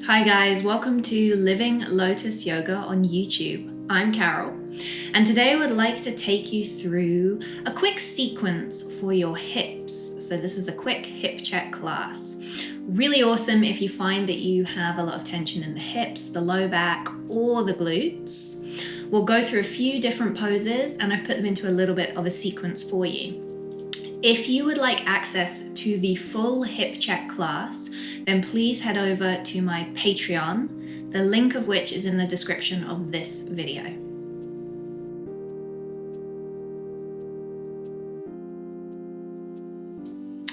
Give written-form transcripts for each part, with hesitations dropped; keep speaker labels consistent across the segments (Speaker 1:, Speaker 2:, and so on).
Speaker 1: Hi guys, welcome to Living Lotus Yoga on YouTube. I'm Carole, and today I would like to take you through a quick sequence for your hips. So this is a quick hip check class. Really awesome if you find that you have a lot of tension in the hips, the low back, or the glutes. We'll go through a few different poses, and I've put them into a little bit of a sequence for you. If you would like access to the full hip check class, then please head over to my Patreon, the link of which is in the description of this video.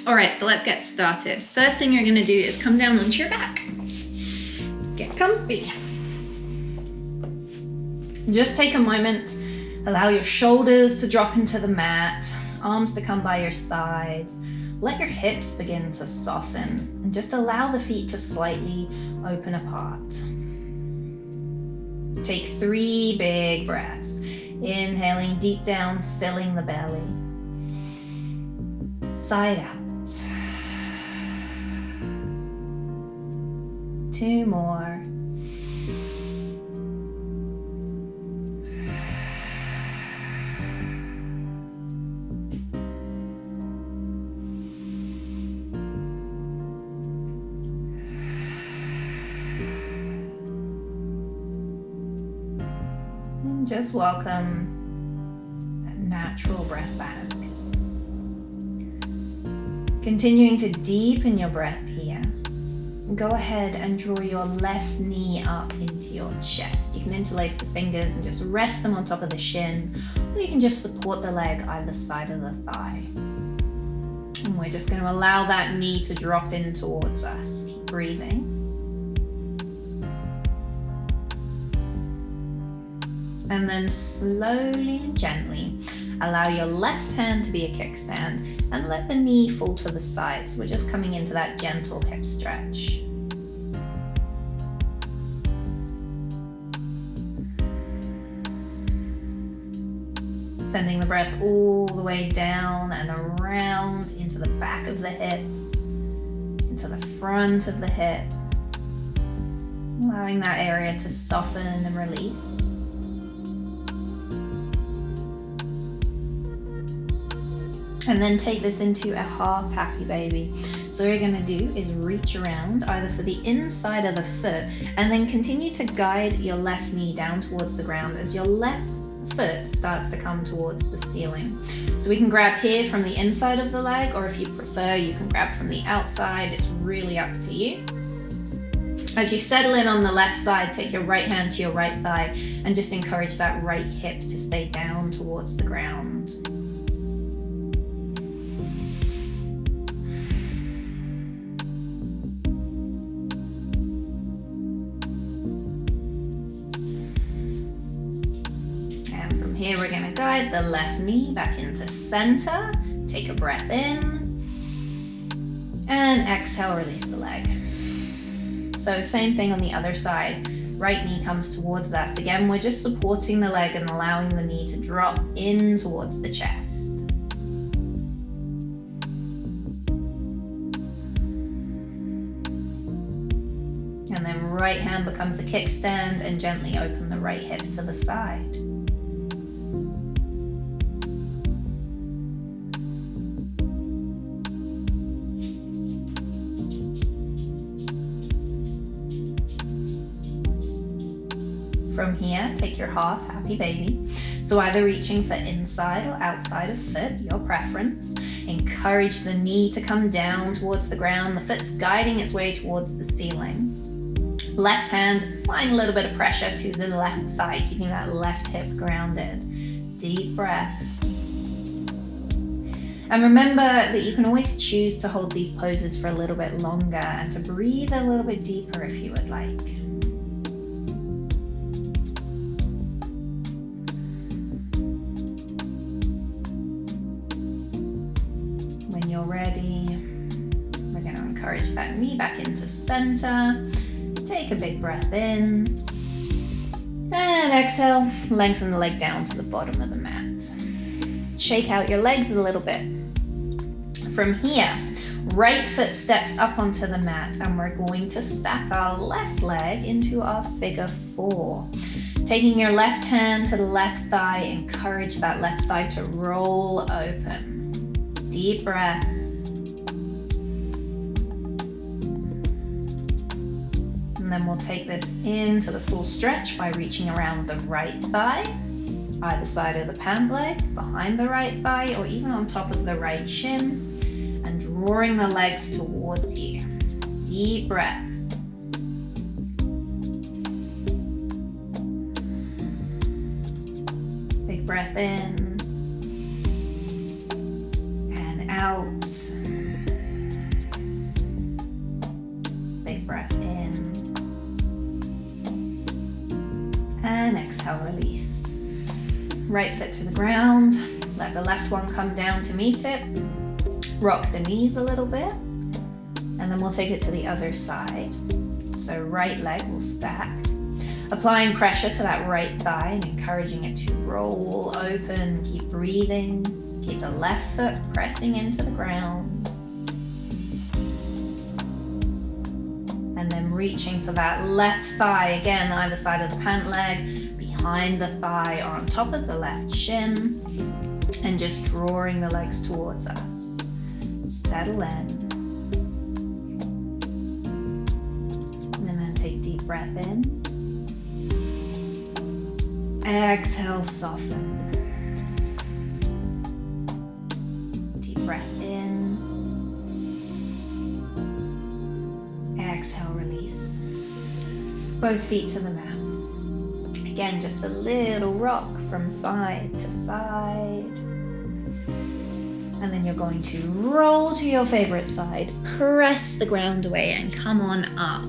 Speaker 1: All right, so let's get started. First thing you're gonna do is come down onto your back. Get comfy. Just take a moment, allow your shoulders to drop into the mat, arms to come by your sides. Let your hips begin to soften and just allow the feet to slightly open apart. Take 3 big breaths. Inhaling deep down, filling the belly. Side out. 2 more. Just welcome that natural breath back. Continuing to deepen your breath here. Go ahead and draw your left knee up into your chest. You can interlace the fingers and just rest them on top of the shin, or you can just support the leg either side of the thigh. And we're just going to allow that knee to drop in towards us. Keep breathing. And then slowly and gently allow your left hand to be a kickstand and let the knee fall to the side. So we're just coming into that gentle hip stretch. Sending the breath all the way down and around into the back of the hip, into the front of the hip, allowing that area to soften and release. And then take this into a half happy baby. So what you're gonna do is reach around either for the inside of the foot and then continue to guide your left knee down towards the ground as your left foot starts to come towards the ceiling. So we can grab here from the inside of the leg, or if you prefer, you can grab from the outside. It's really up to you. As you settle in on the left side, take your right hand to your right thigh and just encourage that right hip to stay down towards the ground. Here we're going to guide the left knee back into center. Take a breath in. And exhale, release the leg. So same thing on the other side. Right knee comes towards us. Again, we're just supporting the leg and allowing the knee to drop in towards the chest. And then right hand becomes a kickstand and gently open the right hip to the side. From here, take your half happy baby. So either reaching for inside or outside of foot, your preference. Encourage the knee to come down towards the ground. The foot's guiding its way towards the ceiling. Left hand, applying a little bit of pressure to the left side, keeping that left hip grounded. Deep breath. And remember that you can always choose to hold these poses for a little bit longer and to breathe a little bit deeper if you would like. Ready. We're going to encourage that knee back into center. Take a big breath in. And exhale, lengthen the leg down to the bottom of the mat. Shake out your legs a little bit. From here, Right foot steps up onto the mat, and we're going to stack our left leg into our figure 4. Taking your left hand to the left thigh, encourage that left thigh to roll open. Deep breaths. And then we'll take this into the full stretch by reaching around the right thigh, either side of the pant leg, behind the right thigh, or even on top of the right shin, and drawing the legs towards you. Deep breaths. Big breath in and out. Big breath in and exhale, release. Right foot to the ground. Let the left one come down to meet it. Rock the knees a little bit, and then we'll take it to the other side. So right leg will stack, applying pressure to that right thigh and encouraging it to roll open. Keep breathing. Keep the left foot pressing into the ground. And then reaching for that left thigh, again, either side of the pant leg, behind the thigh or on top of the left shin, and just drawing the legs towards us. Settle in. And then take deep breath in. Exhale, soften. Deep breath in. Exhale, release. Both feet to the mat. Again, just a little rock from side to side. And then you're going to roll to your favorite side, press the ground away, and come on up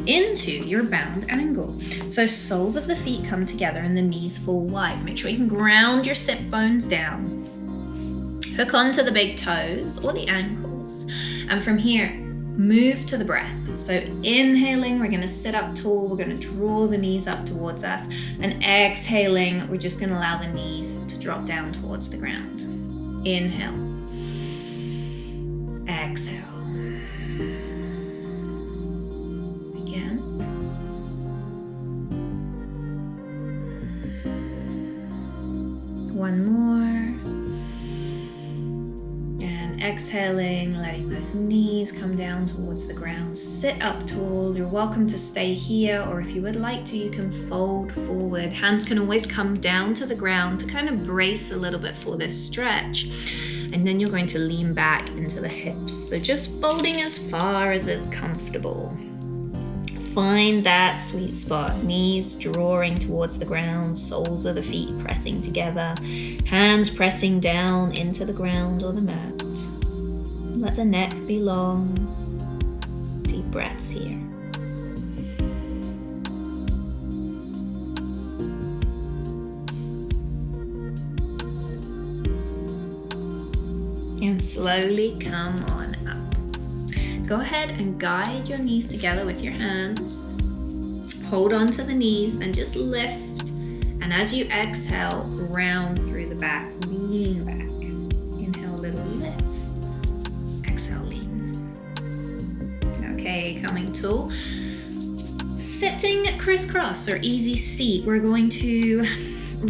Speaker 1: into your bound angle. So soles of the feet come together and the knees fall wide. Make sure you can ground your sit bones down. Hook onto the big toes or the ankles. And from here, move to the breath. So inhaling, we're gonna sit up tall. We're gonna draw the knees up towards us. And exhaling, we're just gonna allow the knees to drop down towards the ground. Inhale. Exhale. Again. One more. And exhaling, letting those knees come down towards the ground. Sit up tall. You're welcome to stay here, or if you would like to, you can fold forward. Hands can always come down to the ground to kind of brace a little bit for this stretch. And then you're going to lean back into the hips. So just folding as far as is comfortable. Find that sweet spot. Knees drawing towards the ground, soles of the feet pressing together, hands pressing down into the ground or the mat. Let the neck be long. Deep breaths here. And slowly come on up. Go ahead and guide your knees together with your hands. Hold on to the knees, then just lift. And as you exhale, round through the back, lean back. Inhale, a little lift. Exhale, lean. Okay, coming tall. Sitting crisscross or easy seat, we're going to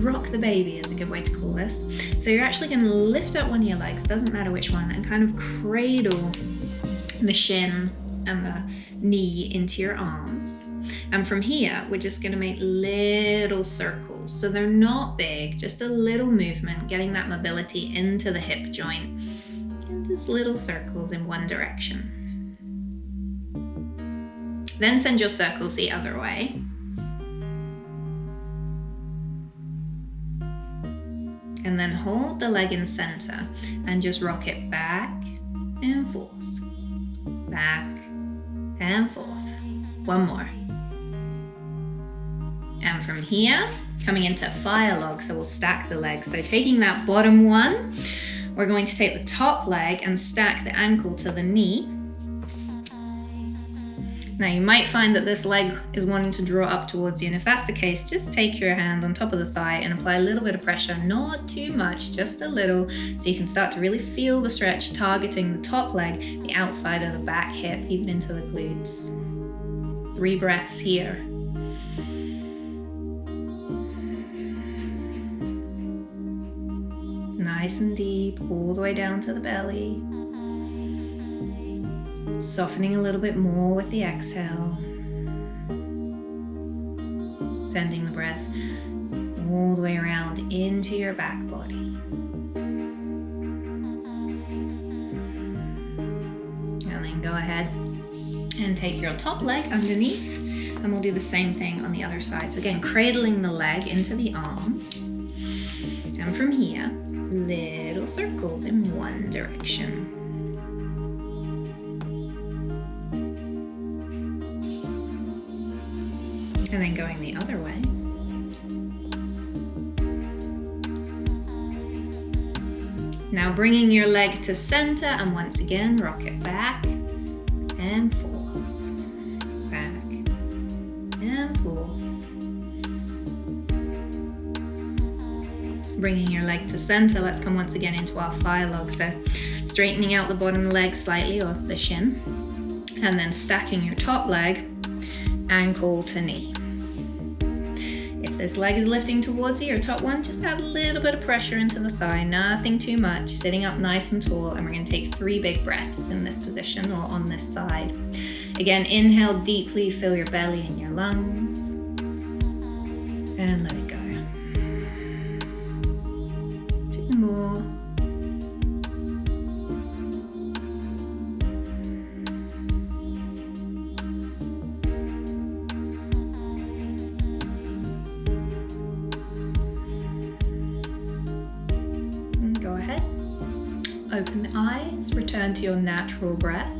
Speaker 1: rock the baby is a good way to call this. So you're actually going to lift up one of your legs, doesn't matter which one, and kind of cradle the shin and the knee into your arms. And from here, we're just going to make little circles. So they're not big, just a little movement, getting that mobility into the hip joint. And just little circles in one direction. Then send your circles the other way. And then hold the leg in center and just rock it back and forth, back and forth. One more. And from here, coming into fire log, so we'll stack the legs. So taking that bottom one, we're going to take the top leg and stack the ankle to the knee. Now you might find that this leg is wanting to draw up towards you, and if that's the case, just take your hand on top of the thigh and apply a little bit of pressure, not too much, just a little, so you can start to really feel the stretch, targeting the top leg, the outside of the back hip, even into the glutes. 3 breaths here. Nice and deep, all the way down to the belly. Softening a little bit more with the exhale. Sending the breath all the way around into your back body. And then go ahead and take your top leg underneath, and we'll do the same thing on the other side. So again, cradling the leg into the arms. And from here, little circles in one direction. And then going the other way. Now bringing your leg to center, and once again rock it back and forth, back and forth. Bringing your leg to center, let's come once again into our thigh log. So straightening out the bottom leg slightly off the shin, and then stacking your top leg, ankle to knee. If this leg is lifting towards you, your top one, just add a little bit of pressure into the thigh, nothing too much, sitting up nice and tall, and we're going to take 3 big breaths in this position or on this side. Again, inhale deeply, fill your belly and your lungs, and let it go. 2 more. Open the eyes, return to your natural breath,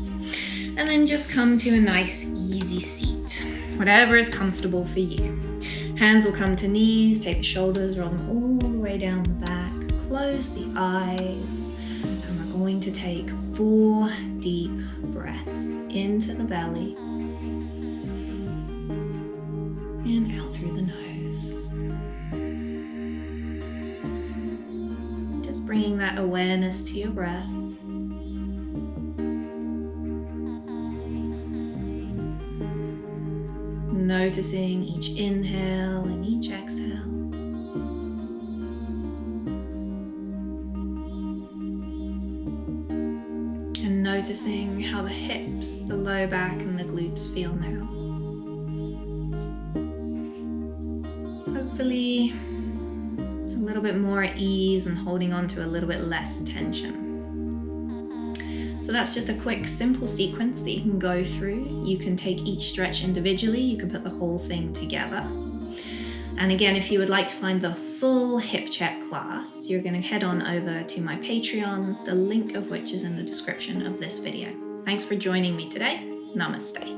Speaker 1: and then just come to a nice easy seat, whatever is comfortable for you. Hands will come to knees, take the shoulders, roll them all the way down the back, close the eyes, and we're going to take 4 deep breaths into the belly and out through the nose. Bringing that awareness to your breath. Noticing each inhale and each exhale. And noticing how the hips, the low back, and the glutes feel now. Hopefully, a little bit more at ease and holding on to a little bit less tension. So that's just a quick, simple sequence that you can go through. You can take each stretch individually, you can put the whole thing together. And again, if you would like to find the full hip check class, you're going to head on over to my Patreon, the link of which is in the description of this video. Thanks for joining me today. Namaste.